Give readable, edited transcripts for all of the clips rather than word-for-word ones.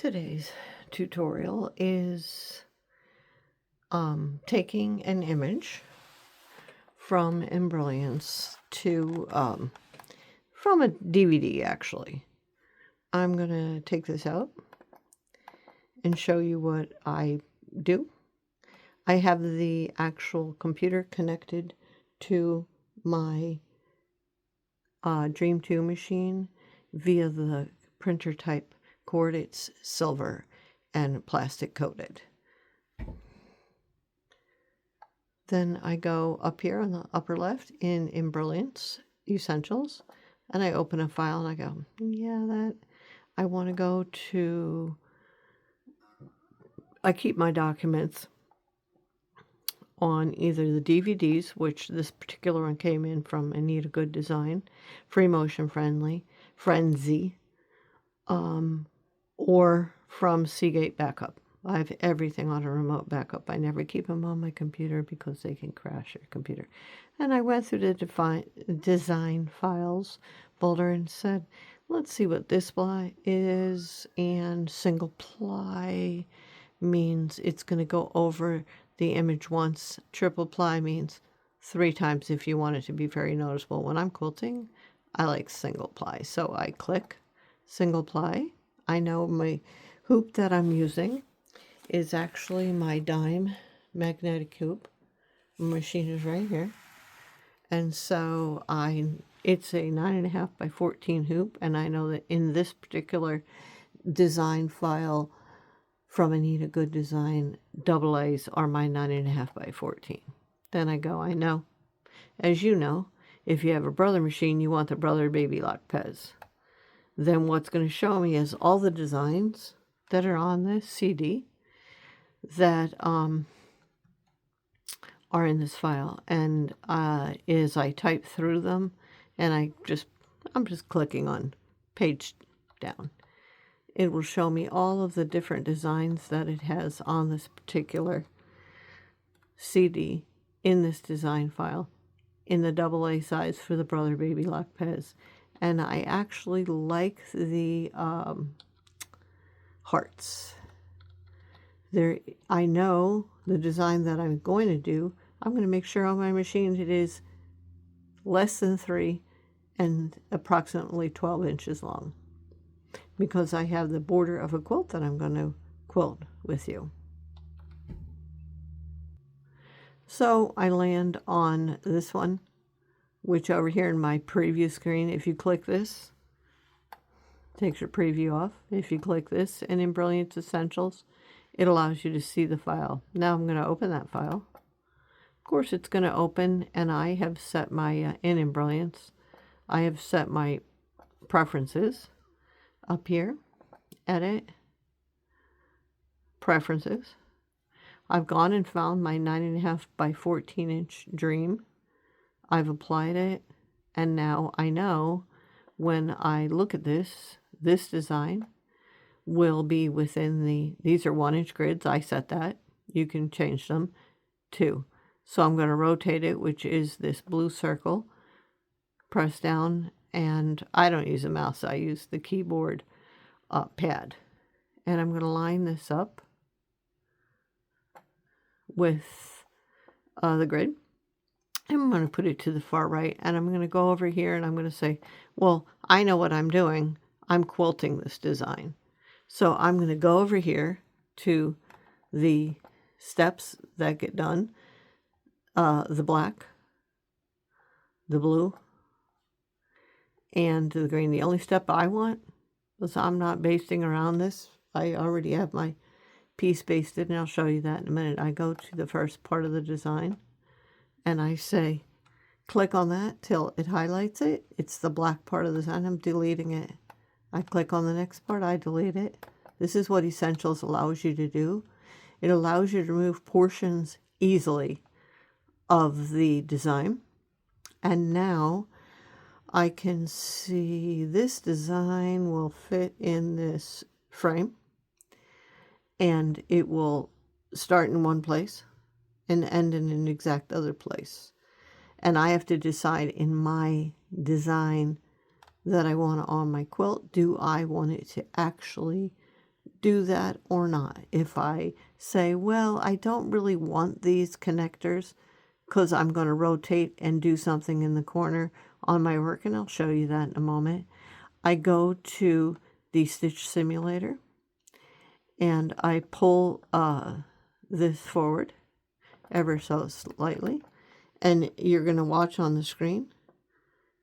Today's tutorial is taking an image from Embrilliance to from a DVD. Actually, I'm gonna take this out and show you what I do. I have the actual computer connected to my Dream 2 machine via the printer type cord. It's silver and plastic coated. Then I go up here on the upper left in Embrilliance Essentials, and I open a file and I go, yeah, I want to go to, I keep my documents on either the DVDs, which this particular one came in from Anita Good Design, Free Motion Frenzy, or from Seagate Backup. I have everything on a remote backup. I never keep them on my computer because they can crash your computer. And I went through the design files folder and said, let's see what this ply is. And single ply means it's going to go over the image once. Triple ply means 3 times if you want it to be very noticeable. When I'm quilting, I like single ply. So I click single ply. I know my hoop that I'm using is actually my dime magnetic hoop. My machine is right here. And so it's a 9.5 by 14 hoop, and I know that in this particular design file from Anita Good Design, double A's are my 9.5 by 14. Then I go, I know, as you know, if you have a Brother machine, you want the Brother Baby Lock Pez. Then what's going to show me is all the designs that are on this CD that are in this file, and as I type through them, and I'm just clicking on page down, it will show me all of the different designs that it has on this particular CD in this design file in the AA size for the Brother Baby Lock Pez. And I actually like the hearts. I know the design that I'm going to do. I'm going to make sure on my machine it is less than 3 and approximately 12 inches long, because I have the border of a quilt that I'm going to quilt with you. So I land on this one, which over here in my preview screen, if you click this, takes your preview off. If you click this in Embrilliance Essentials, it allows you to see the file. Now I'm going to open that file. Of course, it's going to open, and I have set my, in Embrilliance, I have set my preferences up here, Edit, Preferences. I've gone and found my 9.5 by 14 inch Dream. I've applied it, and now I know when I look at this design will be within these are 1-inch grids. I set that. You can change them too. So I'm going to rotate it, which is this blue circle. Press down, and I don't use a mouse. I use the keyboard pad. And I'm going to line this up with the grid. I'm going to put it to the far right, and I'm going to go over here, and I'm going to say, well, I know what I'm doing. I'm quilting this design. So I'm going to go over here to the steps that get done, the black, the blue, and the green. The only step I want, because I'm not basting around this, I already have my piece basted, and I'll show you that in a minute. I go to the first part of the design, and I say, click on that till it highlights it. It's the black part of the design. I'm deleting it. I click on the next part. I delete it. This is what Essentials allows you to do. It allows you to remove portions easily of the design. And now I can see this design will fit in this frame, and it will start in one place and end in an exact other place. And I have to decide in my design that I want on my quilt, do I want it to actually do that or not. If I say, well, I don't really want these connectors because I'm going to rotate and do something in the corner on my work, and I'll show you that in a moment. I go to the Stitch Simulator and I pull this forward ever so slightly, and you're going to watch on the screen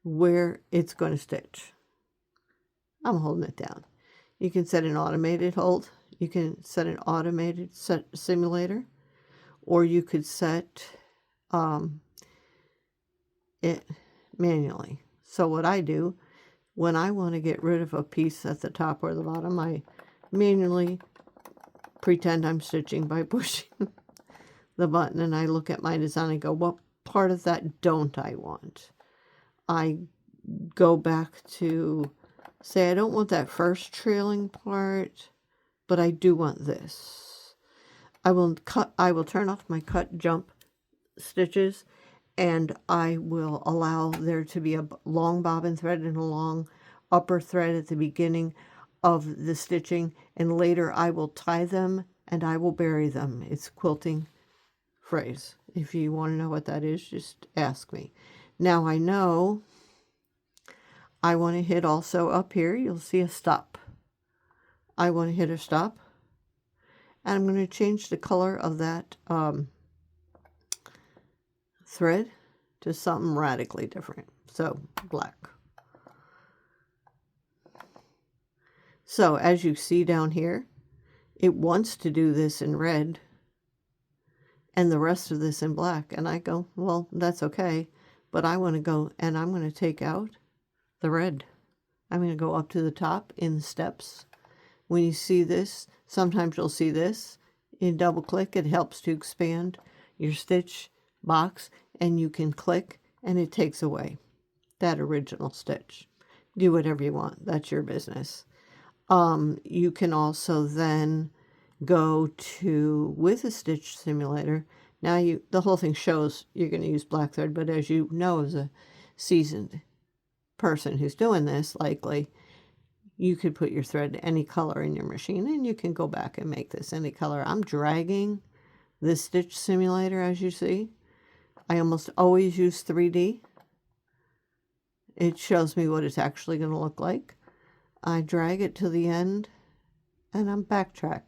where it's going to stitch. I'm holding it down. You can set an automated hold. You can set an automated simulator, or you could set it manually. So what I do, when I want to get rid of a piece at the top or the bottom, I manually pretend I'm stitching by pushing the button, and I look at my design and go, what part of that don't I want? I go back to say, I don't want that first trailing part, but I do want this. I will turn off my cut jump stitches, and I will allow there to be a long bobbin thread and a long upper thread at the beginning of the stitching, and later I will tie them and I will bury them. It's quilting phrase. If you want to know what that is, just ask me. Now I know I want to hit also up here, you'll see a stop. I want to hit a stop, and I'm going to change the color of that thread to something radically different. So black. So as you see down here, it wants to do this in red and the rest of this in black. And I go, well, that's okay, but I want to go and I'm going to take out the red. I'm going to go up to the top in the steps. When you see this, sometimes you'll see this. You double click, it helps to expand your stitch box, and you can click and it takes away that original stitch. Do whatever you want. That's your business. You can also then go to, with a Stitch Simulator, now the whole thing shows you're going to use black thread, but as you know, as a seasoned person who's doing this, likely, you could put your thread any color in your machine, and you can go back and make this any color. I'm dragging this Stitch Simulator, as you see. I almost always use 3D. It shows me what it's actually going to look like. I drag it to the end, and I'm backtrack.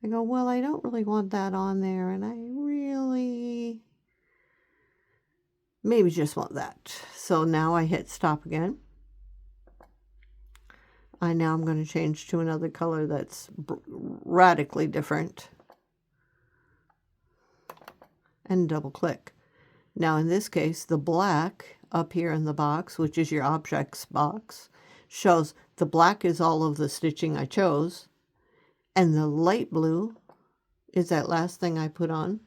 I go, well, I don't really want that on there, and I really maybe just want that. So now I hit stop again. Now I'm going to change to another color that's radically different, and double click. Now in this case, the black up here in the box, which is your objects box, shows the black is all of the stitching I chose, and the light blue is that last thing I put on.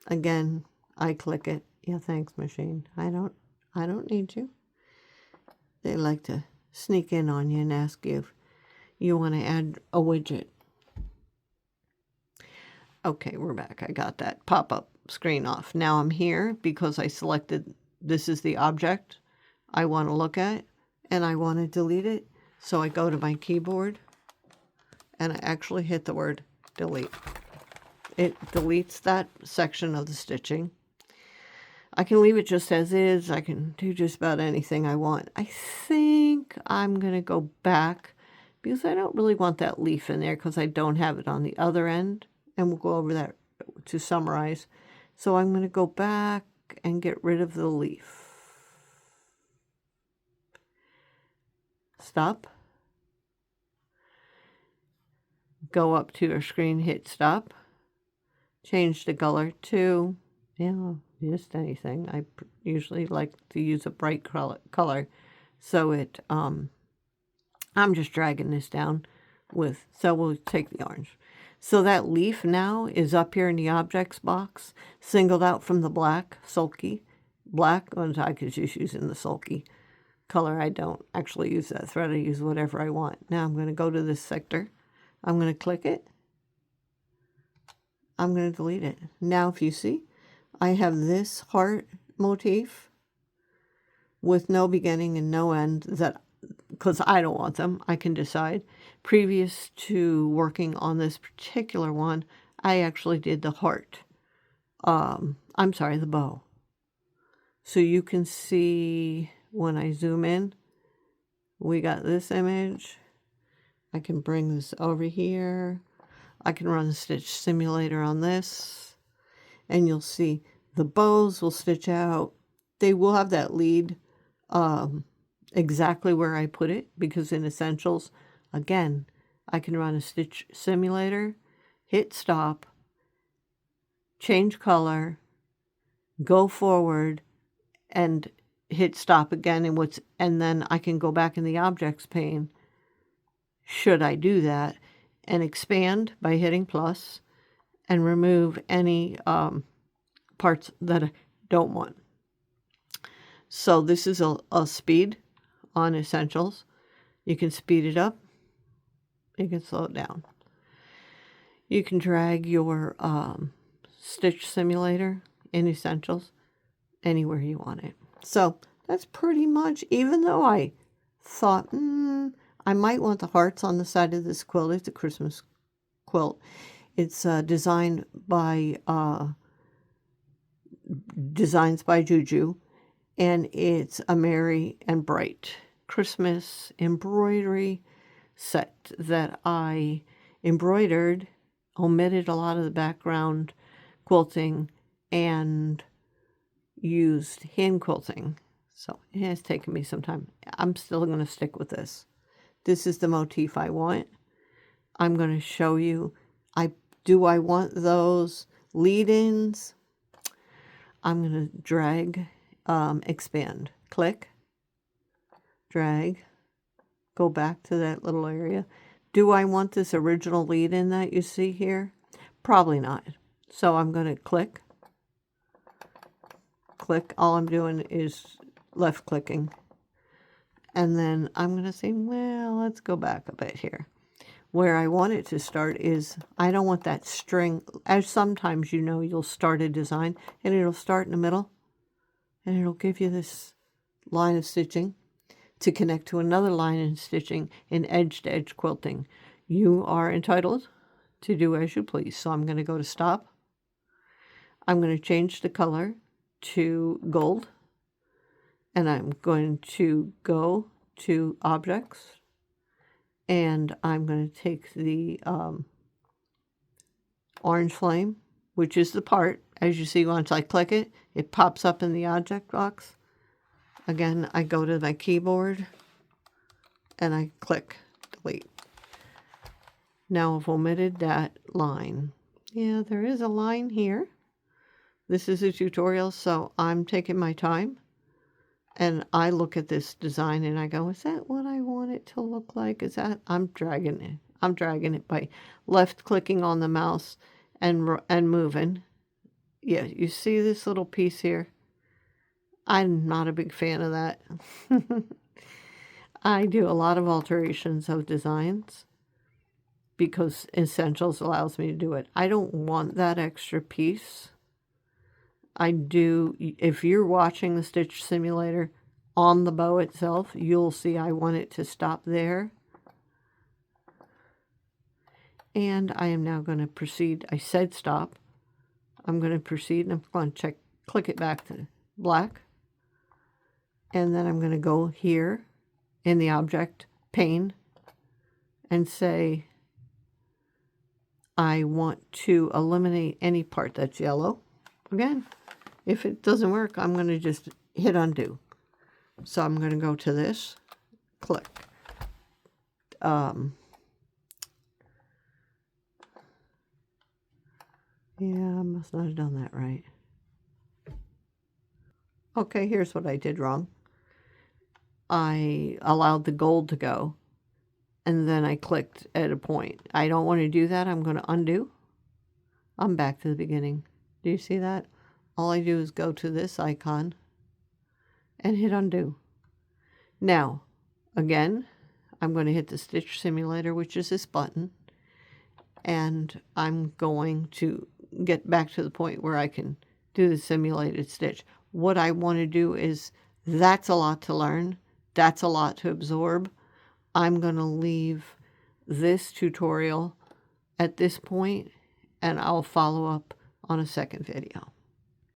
Again, I click it. Yeah, thanks, machine. I don't need you. They like to sneak in on you and ask you if you want to add a widget. Okay, we're back. I got that pop-up screen off. Now I'm here because I selected this is the object I want to look at, and I want to delete it. So I go to my keyboard and I actually hit the word delete. It deletes that section of the stitching. I can leave it just as is. I can do just about anything I want. I think I'm going to go back because I don't really want that leaf in there because I don't have it on the other end. And we'll go over that to summarize. So I'm going to go back and get rid of the leaf. Stop. Go up to your screen, hit stop. Change the color to, just anything. I usually like to use a bright color. So it, I'm just dragging this down so we'll take the orange. So that leaf now is up here in the objects box, singled out from the black, sulky. Black, I could just use in the sulky color. I don't actually use that thread. I use whatever I want. Now I'm going to go to this sector. I'm going to click it. I'm going to delete it. Now if you see, I have this heart motif with no beginning and no end that because I don't want them. I can decide. Previous to working on this particular one, I actually did the heart. I'm sorry, the bow. So you can see when I zoom in, we got this image. I can bring this over here. I can run a stitch simulator on this, and you'll see the bows will stitch out. They will have that lead exactly where I put it, because in Essentials, again, I can run a stitch simulator, hit stop, change color, go forward, and hit stop again, and then I can go back in the objects pane, should I do that, and expand by hitting plus, and remove any parts that I don't want. So this is a speed on Essentials. You can speed it up. You can slow it down. You can drag your stitch simulator in Essentials anywhere you want it. So that's pretty much, even though I thought, I might want the hearts on the side of this quilt. It's a Christmas quilt. It's designed by Designs by Juju, and it's a Merry and Bright Christmas embroidery set that I embroidered, omitted a lot of the background quilting, and used hand quilting. So it has taken me some time. I'm still going to stick with this. This is the motif I want. I'm going to show you. Do I want those lead-ins? I'm going to drag, expand, click, drag, go back to that little area. Do I want this original lead-in that you see here? Probably not. So I'm going to click. All I'm doing is left clicking. And then I'm going to say, well, let's go back a bit here. Where I want it to start is, I don't want that string. As sometimes, you'll start a design and it'll start in the middle and it'll give you this line of stitching to connect to another line in stitching in edge-to-edge quilting. You are entitled to do as you please. So I'm going to go to stop. I'm going to change the color to gold, and I'm going to go to objects, and I'm going to take the orange flame, which is the part. As you see, once I click it, it pops up in the object box. Again, I go to my keyboard and I click delete. Now I've omitted that line. Yeah, there is a line here. This is a tutorial, so I'm taking my time. And I look at this design and I go, is that what I want it to look like? Is that, I'm dragging it. I'm dragging it by left clicking on the mouse and moving. Yeah, you see this little piece here? I'm not a big fan of that. I do a lot of alterations of designs because Essentials allows me to do it. I don't want that extra piece. I do, if you're watching the Stitch Simulator on the bow itself, you'll see I want it to stop there. And I am now going to proceed. I said stop. I'm going to proceed, and I'm going to click it back to black. And then I'm going to go here in the object pane and say I want to eliminate any part that's yellow. Again, if it doesn't work, I'm going to just hit undo. So I'm going to go to this, click. Yeah, I must not have done that right. Okay, here's what I did wrong. I allowed the gold to go, and then I clicked at a point. I don't want to do that. I'm going to undo. I'm back to the beginning. Do you see that? All I do is go to this icon and hit undo. Now, again, I'm going to hit the Stitch Simulator, which is this button, and I'm going to get back to the point where I can do the simulated stitch. What I want to do is, that's a lot to learn. That's a lot to absorb. I'm going to leave this tutorial at this point, and I'll follow up on a second video.